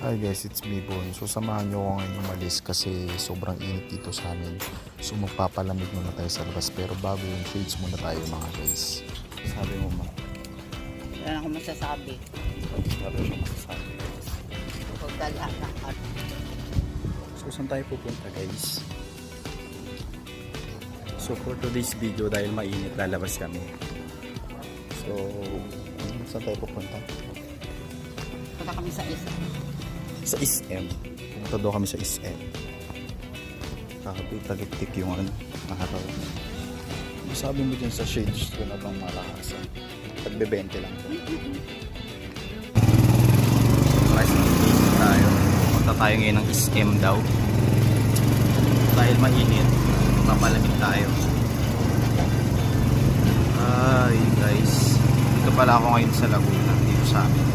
Hi guys, it's me Bon. So samahan nyo ako ngayon umalis kasi sobrang init dito sa amin. So magpapalamig muna tayo sa labas pero bago yung shades muna tayo mga guys. Sabi mo ma? Wala na akong masasabi. Sabi mo masasabi. Huwag dala na. So saan tayo pupunta guys? So for today's video dahil mainit lalabas kami. So saan tayo pupunta? Punta kami sa isa. Sa SM. Pumunta daw kami sa SM. Kakapit-tagiptik yung araw. Masabi mo dyan sa shades ko na bang malakas? Tagbe-20 lang. Guys, nag-game tayo. Punta tayo ngayon ng SM daw. Dahil mainit, papalamig tayo. Ay guys, dito pala ako ngayon sa Laguna, dito sa amin.